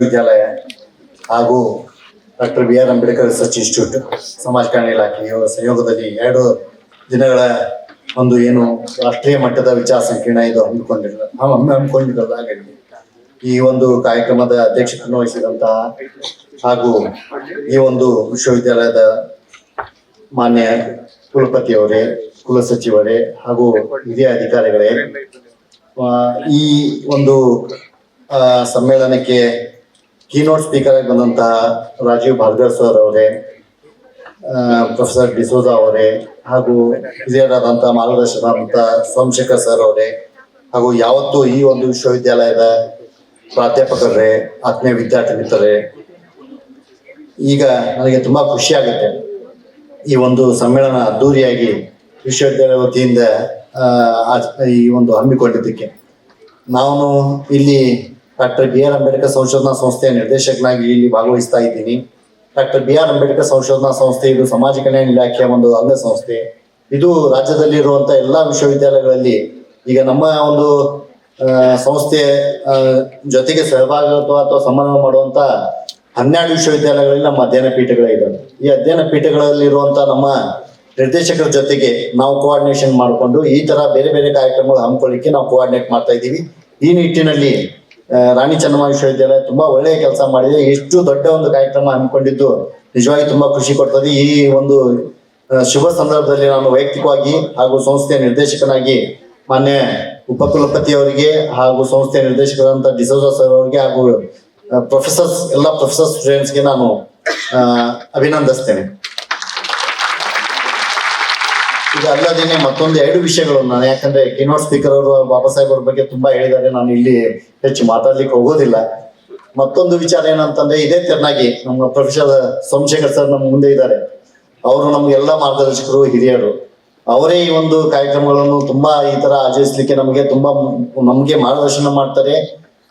ವಿದ್ಯಾಲಯ ಹಾಗೂ doctor B R. Ambedkar research institute ಸಮಾಜ ಕಲ್ಯಾಣ ಇಲಾಖೆಯ ಸಹಯೋಗದಲ್ಲಿ 2 ದಿನಗಳ ಒಂದು ಏನು ರಾಷ್ಟ್ರೀಯ ಮಟ್ಟದ ವಿಚಾರ ಸಂಕಿರಣ ಇದು ಹಮ್ಮಿಕೊಂಡಿರಲಾಗಿದೆ. ಈ ಒಂದು ಕಾರ್ಯಕ್ರಮದ ಅಧ್ಯಕ್ಷತೆಯನ್ನು ವಹಿಸಿದಂತಹ ಹಾಗೂ ಈ ಒಂದು ವಿಶ್ವವಿದ್ಯಾಲಯದ ಮಾನ್ಯ ಕುಲಪತಿಯವರೇ, ಕುಲ ಸಚಿವರೇ ಹಾಗೂ ಹಿರಿಯ ಅಧಿಕಾರಿಗಳೇ, ಈ ಒಂದು ಸಮ್ಮೇಳನಕ್ಕೆ ಕೀನೋಟ್ ಸ್ಪೀಕರ್ ಆಗಿ ಬಂದಂತಹ ರಾಜೀವ್ ಭಾರ್ಗವ್ ಸರ್ ಅವರೇ, ಪ್ರೊಫೆಸರ್ ಡಿಸೋಜಾ ಅವರೇ ಹಾಗೂ ಹಿರಿಯರಾದಂತಹ ಮಾರ್ಗದರ್ಶಕರಾದಂತಹ ಸೋಮಶೇಖರ್ ಸರ್ ಅವರೇ ಹಾಗೂ ಯಾವತ್ತೂ ಈ ಒಂದು ವಿಶ್ವವಿದ್ಯಾಲಯದ ಪ್ರಾಧ್ಯಾಪಕರೇ, ಆತ್ಮೀಯ ವಿದ್ಯಾರ್ಥಿ ಮಿತ್ರರೇ, ಈಗ ನನಗೆ ತುಂಬಾ ಖುಷಿ ಆಗುತ್ತೆ ಈ ಒಂದು ಸಮ್ಮೇಳನ ಅದ್ದೂರಿಯಾಗಿ ವಿಶ್ವವಿದ್ಯಾಲಯ ವತಿಯಿಂದ ಈ ಒಂದು ಹಮ್ಮಿಕೊಂಡಿದ್ದಕ್ಕೆ. ನಾನು ಇಲ್ಲಿ ಡಾಕ್ಟರ್ ಬಿ.ಆರ್. ಅಂಬೇಡ್ಕರ್ ಸಂಶೋಧನಾ ಸಂಸ್ಥೆಯ ನಿರ್ದೇಶಕನಾಗಿ ಇಲ್ಲಿ ಭಾಗವಹಿಸ್ತಾ ಇದ್ದೀನಿ. Doctor B R. ಅಂಬೇಡ್ಕರ್ ಸಂಶೋಧನಾ ಸಂಸ್ಥೆ ಇದು ಸಮಾಜ ಕಲ್ಯಾಣ ಇಲಾಖೆಯ ಒಂದು ಅಂಗ ಸಂಸ್ಥೆ. ಇದು ರಾಜ್ಯದಲ್ಲಿರುವಂತಹ ಎಲ್ಲಾ ವಿಶ್ವವಿದ್ಯಾಲಯಗಳಲ್ಲಿ ಈಗ ನಮ್ಮ ಒಂದು ಸಂಸ್ಥೆ ಜೊತೆಗೆ ಸಹಭಾಗಿತ್ವ ಅಥವಾ ಸಮನ್ವಯ ಮಾಡುವಂತ 12 ವಿಶ್ವವಿದ್ಯಾಲಯಗಳಲ್ಲಿ ನಮ್ಮ ಅಧ್ಯಯನ ಪೀಠಗಳೇ ಇದ್ದಾವೆ. ಈ ಅಧ್ಯಯನ ಪೀಠಗಳಲ್ಲಿರುವಂತಹ ನಮ್ಮ ನಿರ್ದೇಶಕರ ಜೊತೆಗೆ ನಾವು ಕೋಆರ್ಡಿನೇಷನ್ ಮಾಡಿಕೊಂಡು ಈ ತರ ಬೇರೆ ಬೇರೆ ಕಾರ್ಯಕ್ರಮಗಳು ಹಮ್ಮಿಕೊಳ್ಳಿಕ್ಕೆ ನಾವು ಕೋಆರ್ಡಿನೇಟ್ ಮಾಡ್ತಾ ಇದ್ದೀವಿ. ಈ ನಿಟ್ಟಿನಲ್ಲಿ ರಾಣಿ ಚೆನ್ನಮ್ಮ ವಿಶ್ವವಿದ್ಯಾಲಯ ತುಂಬಾ ಒಳ್ಳೆಯ ಕೆಲಸ ಮಾಡಿದೆ. ಎಷ್ಟು ದೊಡ್ಡ ಒಂದು ಕಾರ್ಯಕ್ರಮ ಹಮ್ಮಿಕೊಂಡಿದ್ದು ನಿಜವಾಗಿ ತುಂಬಾ ಖುಷಿ ಕೊಡ್ತದೆ. ಈ ಒಂದು ಶುಭ ಸಂದರ್ಭದಲ್ಲಿ ನಾನು ವೈಯಕ್ತಿಕವಾಗಿ ಹಾಗೂ ಸಂಸ್ಥೆಯ ನಿರ್ದೇಶಕನಾಗಿ ಮಾನ್ಯ ಉಪಕುಲಪತಿ ಅವರಿಗೆ ಹಾಗೂ ಸಂಸ್ಥೆಯ ನಿರ್ದೇಶಕರಾದಂತಹ ಡಿಸೋಜಾ ಸರ್ ಅವರಿಗೆ ಹಾಗೂ ಎಲ್ಲ ಪ್ರೊಫೆಸರ್ ಸ್ಟೂಡೆಂಟ್ಸ್ಗೆ ನಾನು ಅಭಿನಂದಿಸ್ತೇನೆ. ಈಗ ಅಲ್ಲದೇನೆ ಮತ್ತೊಂದು 2 ವಿಷಯಗಳು ನಾನು, ಯಾಕಂದ್ರೆ ಕೀನೋಟ್ ಸ್ಪೀಕರ್ ಅವರು ಬಾಬಾ ಸಾಹೇಬ್ ಅವ್ರ ಬಗ್ಗೆ ತುಂಬಾ ಹೇಳಿದ್ದಾರೆ, ನಾನು ಇಲ್ಲಿ ಹೆಚ್ಚು ಮಾತಾಡ್ಲಿಕ್ಕೆ ಹೋಗೋದಿಲ್ಲ. ಮತ್ತೊಂದು ವಿಚಾರ ಏನಂತಂದ್ರೆ, ಇದೇ ತೆರನಾಗಿ ನಮ್ಮ ಪ್ರೊಫೆಸರ್ ಸೋಮಶೇಖರ್ ಸರ್ ನಮ್ಮ ಮುಂದೆ ಇದ್ದಾರೆ. ಅವರು ನಮ್ಗೆಲ್ಲ ಮಾರ್ಗದರ್ಶಕರು, ಹಿರಿಯರು. ಅವರೇ ಈ ಒಂದು ಕಾರ್ಯಕ್ರಮಗಳನ್ನು ತುಂಬಾ ಈ ತರ ಆಚರಿಸಲಿಕ್ಕೆ ನಮ್ಗೆ ಮಾರ್ಗದರ್ಶನ ಮಾಡ್ತಾರೆ,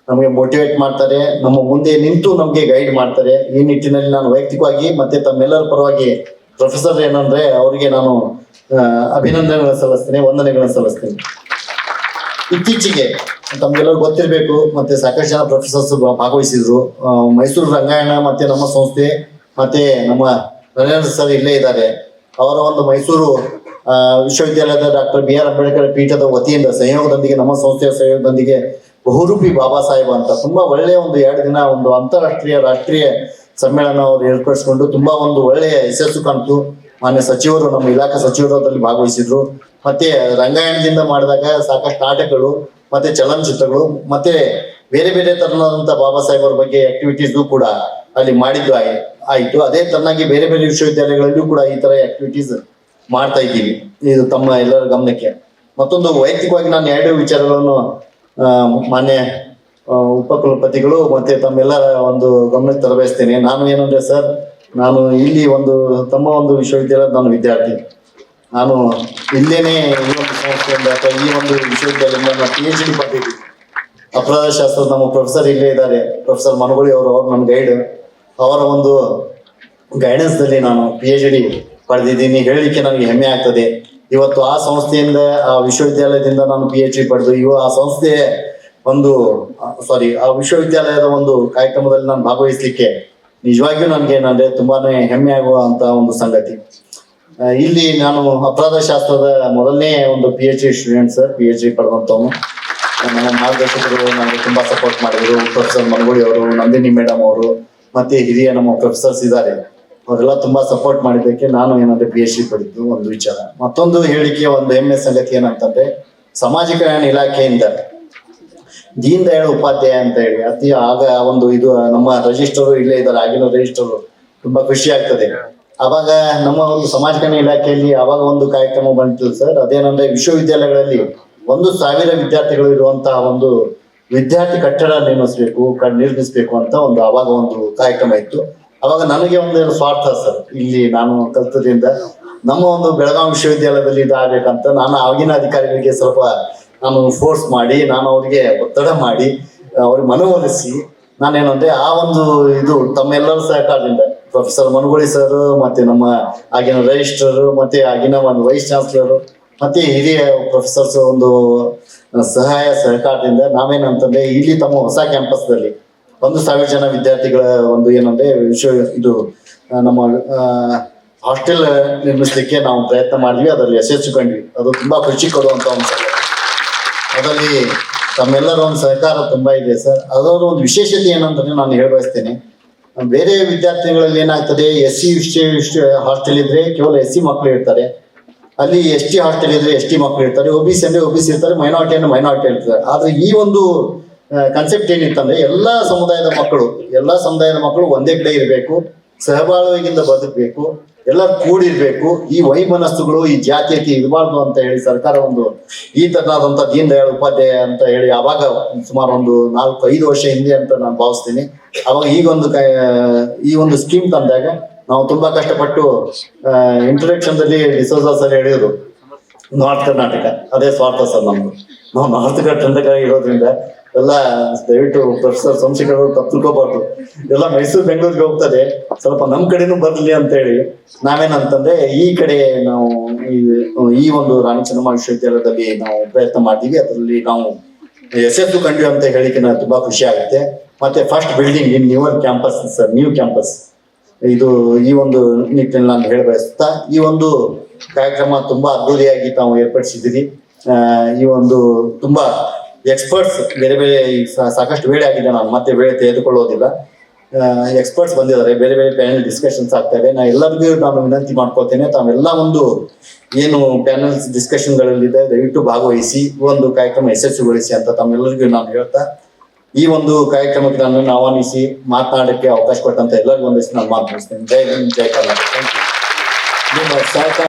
ನಮಗೆ ಮೋಟಿವೇಟ್ ಮಾಡ್ತಾರೆ, ನಮ್ಮ ಮುಂದೆ ನಿಂತು ನಮ್ಗೆ ಗೈಡ್ ಮಾಡ್ತಾರೆ. ಈ ನಿಟ್ಟಿನಲ್ಲಿ ನಾನು ವೈಯಕ್ತಿಕವಾಗಿ ಮತ್ತೆ ತಮ್ಮೆಲ್ಲರ ಪರವಾಗಿ ಪ್ರೊಫೆಸರ್ ಏನಂದ್ರೆ ಅವರಿಗೆ ನಾನು ಅಭಿನಂದನೆಗಳನ್ನು ಸಲ್ಲಿಸ್ತೇನೆ, ವಂದನೆಗಳನ್ನು ಸಲ್ಲಿಸ್ತೇನೆ. ಇತ್ತೀಚೆಗೆ ತಮ್ಗೆಲ್ಲರೂ ಗೊತ್ತಿರಬೇಕು, ಮತ್ತೆ ಸಾಕಷ್ಟು ಜನ ಪ್ರೊಫೆಸರ್ಸ್ ಭಾಗವಹಿಸಿದ್ರು. ಮೈಸೂರು ರಂಗಾಯಣ ಮತ್ತೆ ನಮ್ಮ ಸಂಸ್ಥೆ ಮತ್ತೆ ನಮ್ಮ ನರೇಂದ್ರ ಸರ್ ಇಲ್ಲೇ ಇದ್ದಾರೆ. ಅವರ ಒಂದು ಮೈಸೂರು ವಿಶ್ವವಿದ್ಯಾಲಯದ ಡಾಕ್ಟರ್ ಬಿ.ಆರ್. ಅಂಬೇಡ್ಕರ್ ಪೀಠದ ವತಿಯಿಂದ ಸಹಯೋಗದೊಂದಿಗೆ, ನಮ್ಮ ಸಂಸ್ಥೆಯ ಸಹಯೋಗದೊಂದಿಗೆ ಬಹುರೂಪಿ ಬಾಬಾ ಸಾಹೇಬ್ ಅಂತ ತುಂಬಾ ಒಳ್ಳೆಯ ಒಂದು 2 ದಿನ ಒಂದು ಅಂತಾರಾಷ್ಟ್ರೀಯ ರಾಷ್ಟ್ರೀಯ ಸಮ್ಮೇಳನ ಅವರು ಏರ್ಪಡಿಸಿಕೊಂಡು ತುಂಬಾ ಒಂದು ಒಳ್ಳೆಯ ಯಶಸ್ಸು ಕಾಣ್ತು. ಮಾನ್ಯ ಸಚಿವರು, ನಮ್ಮ ಇಲಾಖಾ ಸಚಿವರು ಅದರಲ್ಲಿ ಭಾಗವಹಿಸಿದ್ರು. ಮತ್ತೆ ರಂಗಾಯಣದಿಂದ ಮಾಡಿದಾಗ ಸಾಕಷ್ಟು ನಾಟಕಗಳು ಮತ್ತೆ ಚಲನಚಿತ್ರಗಳು ಮತ್ತೆ ಬೇರೆ ಬೇರೆ ತರನಾದಂತಹ ಬಾಬಾ ಸಾಹೇಬ್ ಅವ್ರ ಬಗ್ಗೆ ಆಕ್ಟಿವಿಟೀಸ್ ಕೂಡ ಅಲ್ಲಿ ಮಾಡಿದ್ದು ಆಯ್ತು. ಅದೇ ತರನಾಗಿ ಬೇರೆ ಬೇರೆ ವಿಶ್ವವಿದ್ಯಾಲಯಗಳಲ್ಲೂ ಕೂಡ ಈ ತರ ಆಕ್ಟಿವಿಟೀಸ್ ಮಾಡ್ತಾ ಇದ್ದೀವಿ. ಇದು ತಮ್ಮ ಎಲ್ಲರ ಗಮನಕ್ಕೆ. ಮತ್ತೊಂದು ವೈಯಕ್ತಿಕವಾಗಿ ನಾನು 2 ವಿಚಾರಗಳನ್ನು ಮಾನ್ಯ ಉಪಕುಲಪತಿಗಳು ಮತ್ತೆ ತಮ್ಮೆಲ್ಲರ ಒಂದು ಗಮನಕ್ಕೆ ತರಬಯಸ್ತೇನೆ. ನಾನು ಏನಂದ್ರೆ ಸರ್, ನಾನು ಇಲ್ಲಿ ತಮ್ಮ ಒಂದು ವಿಶ್ವವಿದ್ಯಾಲಯದ ನಾನು ವಿದ್ಯಾರ್ಥಿ. ನಾನು ಇಲ್ಲೇನೆ ಈ ಒಂದು ಸಂಸ್ಥೆಯಿಂದ ಅಥವಾ ಈ ಒಂದು ವಿಶ್ವವಿದ್ಯಾಲಯದಿಂದ ನಾನು PhD ಪಡೆದಿದ್ದೀನಿ. ಅಪರಾಧ ಶಾಸ್ತ್ರದ ನಮ್ಮ ಪ್ರೊಫೆಸರ್ ಇಲ್ಲೇ ಇದ್ದಾರೆ, ಪ್ರೊಫೆಸರ್ ಮನಗೋಳಿ ಅವರು ನನ್ನ ಗೈಡ್. ಅವರ ಒಂದು ಗೈಡೆನ್ಸ್ ದಲ್ಲಿ ನಾನು PhD ಪಡೆದಿದ್ದೀನಿ. ಹೇಳಲಿಕ್ಕೆ ನನಗೆ ಹೆಮ್ಮೆ ಆಗ್ತದೆ. ಇವತ್ತು ಆ ಸಂಸ್ಥೆಯಿಂದ, ಆ ವಿಶ್ವವಿದ್ಯಾಲಯದಿಂದ ನಾನು PhD ಪಡೆದು ಆ ಸಂಸ್ಥೆಯ ಆ ವಿಶ್ವವಿದ್ಯಾಲಯದ ಒಂದು ಕಾರ್ಯಕ್ರಮದಲ್ಲಿ ನಾನು ಭಾಗವಹಿಸ್ಲಿಕ್ಕೆ ನಿಜವಾಗಿಯೂ ನನಗೆ ಏನಂದ್ರೆ ತುಂಬಾನೇ ಹೆಮ್ಮೆ ಆಗುವಂತ ಒಂದು ಸಂಗತಿ. ಇಲ್ಲಿ ನಾನು ಅಪರಾಧ ಶಾಸ್ತ್ರದ ಮೊದಲನೇ ಒಂದು PhD ಸ್ಟೂಡೆಂಟ್ ಸರ್, PhD ಪಡೆದಂತವನು. ನಮ್ಮ ಮಾರ್ಗದರ್ಶಕರು ನನಗೆ ತುಂಬಾ ಸಪೋರ್ಟ್ ಮಾಡಿದ್ರು. ಪ್ರೊಫೆಸರ್ ಮನಗೋಳಿ ಅವರು, ನಂದಿನಿ ಮೇಡಮ್ ಅವರು ಮತ್ತೆ ಹಿರಿಯ ನಮ್ಮ ಪ್ರೊಫೆಸರ್ಸ್ ಇದ್ದಾರೆ. ಅವರೆಲ್ಲ ತುಂಬಾ ಸಪೋರ್ಟ್ ಮಾಡಿದ್ದಕ್ಕೆ ನಾನು ಏನಂದ್ರೆ PhD ಪಡೆದು ಒಂದು ವಿಚಾರ. ಮತ್ತೊಂದು ಹೇಳಿಕೆ, ಒಂದು ಹೆಮ್ಮೆ ಸಂಗತಿ ಏನಂತಂದ್ರೆ, ಸಮಾಜ ಕಲ್ಯಾಣ ಇಲಾಖೆಯಿಂದ ದೀನ್ ದಯಾಳ್ ಉಪಾಧ್ಯಾಯ ಅಂತ ಹೇಳಿ ಇದು ನಮ್ಮ ರಿಜಿಸ್ಟರ್ ಇಲ್ಲೇ ಇದ್ದಾರೆ, ಆಗಿನ ರಿಜಿಸ್ಟರ್. ತುಂಬಾ ಖುಷಿ ಆಗ್ತದೆ. ಅವಾಗ ನಮ್ಮ ಒಂದು ಸಮಾಜ ಕಲ್ಯಾಣ ಇಲಾಖೆಯಲ್ಲಿ ಅವಾಗ ಒಂದು ಕಾರ್ಯಕ್ರಮ ಬಂತು ಸರ್. ಅದೇನಂದ್ರೆ ವಿಶ್ವವಿದ್ಯಾಲಯಗಳಲ್ಲಿ 1,000 ವಿದ್ಯಾರ್ಥಿಗಳು ಇರುವಂತಹ ಒಂದು ವಿದ್ಯಾರ್ಥಿ ಕಟ್ಟಡ ನಿರ್ಮಿಸಬೇಕು ಅಂತ ಅವಾಗ ಒಂದು ಕಾರ್ಯಕ್ರಮ ಇತ್ತು. ಅವಾಗ ನನಗೆ ಒಂದು ಸ್ವಾರ್ಥ ಸರ್, ಇಲ್ಲಿ ನಾನು ಕಲ್ತದಿಂದ ನಮ್ಮ ಒಂದು ಬೆಳಗಾವಿ ವಿಶ್ವವಿದ್ಯಾಲಯದಲ್ಲಿ ಇದಾಗಬೇಕಂತ ನಾನು ಆಗಿನ ಅಧಿಕಾರಿಗಳಿಗೆ ಸ್ವಲ್ಪ ನಾನು ಫೋರ್ಸ್ ಮಾಡಿ, ನಾನು ಅವ್ರಿಗೆ ಒತ್ತಡ ಮಾಡಿ, ಅವ್ರಿಗೆ ಮನವೊಲಿಸಿ ನಾನೇನಂದ್ರೆ ಇದು ತಮ್ಮೆಲ್ಲರ ಸಹಕಾರದಿಂದ ಪ್ರೊಫೆಸರ್ ಮನಗೋಳಿ ಸರ್ ಮತ್ತೆ ನಮ್ಮ ಆಗಿನ ರಿಜಿಸ್ಟ್ರರ್ ಮತ್ತೆ ಆಗಿನ ಒಂದು ವೈಸ್ ಚಾನ್ಸಲರ್ ಮತ್ತೆ ಹಿರಿಯ ಪ್ರೊಫೆಸರ್ಸ್ ಒಂದು ಸಹಕಾರದಿಂದ ನಾವೇನಂತಂದ್ರೆ ಇಲ್ಲಿ ತಮ್ಮ ಹೊಸ ಕ್ಯಾಂಪಸ್ದಲ್ಲಿ 1,000 ಜನ ವಿದ್ಯಾರ್ಥಿಗಳ ಒಂದು ಏನಂದ್ರೆ ಇದು ನಮ್ಮ ಹಾಸ್ಟೆಲ್ ನಿರ್ಮಿಸಲಿಕ್ಕೆ ನಾವು ಪ್ರಯತ್ನ ಮಾಡಿದ್ವಿ, ಅದರಲ್ಲಿ ಯಶಸ್ಸು ಕಂಡ್ವಿ. ಅದು ತುಂಬಾ ಖುಷಿ ಕೊಡುವಂತ ಒಂದು ಸಂಗತಿ. ಅದರಲ್ಲಿ ತಮ್ಮೆಲ್ಲರ ಒಂದು ಸಹಕಾರ ತುಂಬಾ ಇದೆ ಸರ್. ಅದರ ಒಂದು ವಿಶೇಷತೆ ಏನಂದ್ರೆ ನಾನು ಹೇಳಬಯಸ್ತೇನೆ, ಬೇರೆ ವಿದ್ಯಾರ್ಥಿಗಳಲ್ಲಿ ಏನಾಗ್ತದೆ, SC ಹಾಸ್ಟೆಲ್ ಇದ್ರೆ ಕೇವಲ SC ಮಕ್ಕಳು ಇರ್ತಾರೆ, ಅಲ್ಲಿ ST ಹಾಸ್ಟೆಲ್ ಇದ್ರೆ ST ಮಕ್ಕಳು ಇರ್ತಾರೆ, OBC ಅಂದ್ರೆ OBC ಇರ್ತಾರೆ, ಮೈನಾರಿಟಿ ಅಂದ್ರೆ ಮೈನಾರಿಟಿ ಇರ್ತಾರೆ. ಆದ್ರೆ ಈ ಒಂದು ಕಾನ್ಸೆಪ್ಟ್ ಏನಿತ್ತಂದ್ರೆ ಎಲ್ಲಾ ಸಮುದಾಯದ ಮಕ್ಕಳು ಒಂದೇ ಕಡೆ ಇರಬೇಕು, ಸಹಬಾಳ್ವೆಯಿಂದ ಬದುಕಬೇಕು, ಎಲ್ಲರೂ ಕೂಡಿರ್ಬೇಕು, ಈ ವೈಮನಸ್ಸುಗಳು ಈ ಜಾತೀಯತೆ ಇರಬಾರ್ದು ಅಂತ ಹೇಳಿ ಸರ್ಕಾರ ಒಂದು ಈ ತರನಾದಂತ ದೀನ್ ದಯಾಳ್ ಉಪಾಧ್ಯಾಯ ಅಂತ ಹೇಳಿ ಅವಾಗ ಸುಮಾರು ಒಂದು 4-5 ವರ್ಷ ಹಿಂದೆ ಅಂತ ನಾನು ಭಾವಿಸ್ತೀನಿ. ಅವಾಗ ಈ ಒಂದು ಸ್ಕೀಮ್ ತಂದಾಗ ನಾವು ತುಂಬಾ ಕಷ್ಟಪಟ್ಟು ಇಂಟ್ರೊಡಕ್ಷನ್ ದಲ್ಲಿ ಡಿಸೋಜಾ ಸರ್ ಹೇಳಿದ್ರು ನಾರ್ತ್ ಕರ್ನಾಟಕ ಅದೇ ಸ್ವಾರ್ಥ ಸರ್ ನಮ್ದು. ನಾವು ನಾರ್ತ್ ಕರ್ನಾಟಕ ಇರೋದ್ರಿಂದ ಎಲ್ಲ ದಯವಿಟ್ಟು ಪ್ರೊಫೆಸರ್ ಸೋಮಶೇಖರ್ ಅವರು ತಪ್ಪು ತಿಳ್ಕೋಬಾರ್ದು, ಎಲ್ಲ ಮೈಸೂರು ಬೆಂಗಳೂರಿಗೆ ಹೋಗ್ತದೆ, ಸ್ವಲ್ಪ ನಮ್ ಕಡೆನೂ ಬರ್ಲಿ ಅಂತ ಹೇಳಿ ನಾವೇನಂತಂದ್ರೆ ಈ ಕಡೆ ನಾವು ಈ ಒಂದು ರಾಣಿ ಚೆನ್ನಮ್ಮ ವಿಶ್ವವಿದ್ಯಾಲಯದಲ್ಲಿ ನಾವು ಪ್ರಯತ್ನ ಮಾಡ್ತೀವಿ. ಅದರಲ್ಲಿ ನಾವು ಯಶಸ್ಸು ಕಂಡ್ವಿ ಅಂತ ಹೇಳಿಕೆ ನನಗೆ ತುಂಬಾ ಖುಷಿ ಆಗುತ್ತೆ. ಮತ್ತೆ first building in newer campus sir, new campus, ಇದು ಈ ಒಂದು ನಿಟ್ಟಿನಲ್ಲಿ ನಾನು ಹೇಳಬಯಸುತ್ತಾ ಈ ಒಂದು ಕಾರ್ಯಕ್ರಮ ತುಂಬಾ ಅದ್ದೂರಿಯಾಗಿ ತಾವು ಏರ್ಪಡಿಸಿದ್ದೀರಿ. ಈ ಒಂದು ತುಂಬಾ ಎಕ್ಸ್ಪರ್ಟ್ಸ್ ಬೇರೆ ಸಾಕಷ್ಟು ವೇಳೆ ಆಗಿದೆ, ನಾನು ಮತ್ತೆ ವೇಳೆ ತೆಗೆದುಕೊಳ್ಳೋದಿಲ್ಲ. ಎಕ್ಸ್ಪರ್ಟ್ಸ್ ಬಂದಿದ್ದಾರೆ, ಬೇರೆ ಬೇರೆ ಪ್ಯಾನೆಲ್ ಡಿಸ್ಕಷನ್ಸ್ ಆಗ್ತವೆ. ಎಲ್ಲರಿಗೂ ನಾನು ವಿನಂತಿ ಮಾಡ್ಕೊಳ್ತೇನೆ, ತಾವೆಲ್ಲ ಒಂದು ಏನು ಪ್ಯಾನೆಲ್ಸ್ ಡಿಸ್ಕಷನ್ಗಳಲ್ಲಿದೆ ದಯವಿಟ್ಟು ಭಾಗವಹಿಸಿ ಒಂದು ಕಾರ್ಯಕ್ರಮ ಯಶಸ್ವಿಗೊಳಿಸಿ ಅಂತ ತಮ್ಮೆಲ್ಲರಿಗೂ ನಾನು ಹೇಳ್ತಾ ಈ ಒಂದು ಕಾರ್ಯಕ್ರಮಕ್ಕೆ ನನ್ನನ್ನು ಆಹ್ವಾನಿಸಿ ಮಾತನಾಡಕ್ಕೆ ಅವಕಾಶ ಕೊಟ್ಟಂತ ಎಲ್ಲರಿಗೂ ಒಂದಿಷ್ಟು ನಾನು ಮಾತು ಮುಗಿಸ್ತೇನೆ. ಜೈ ಹಿಂದ್, ಜೈ ಕರ್ನಾಟಕ. ನಿಮ್ಮ ಸಹಕಾರ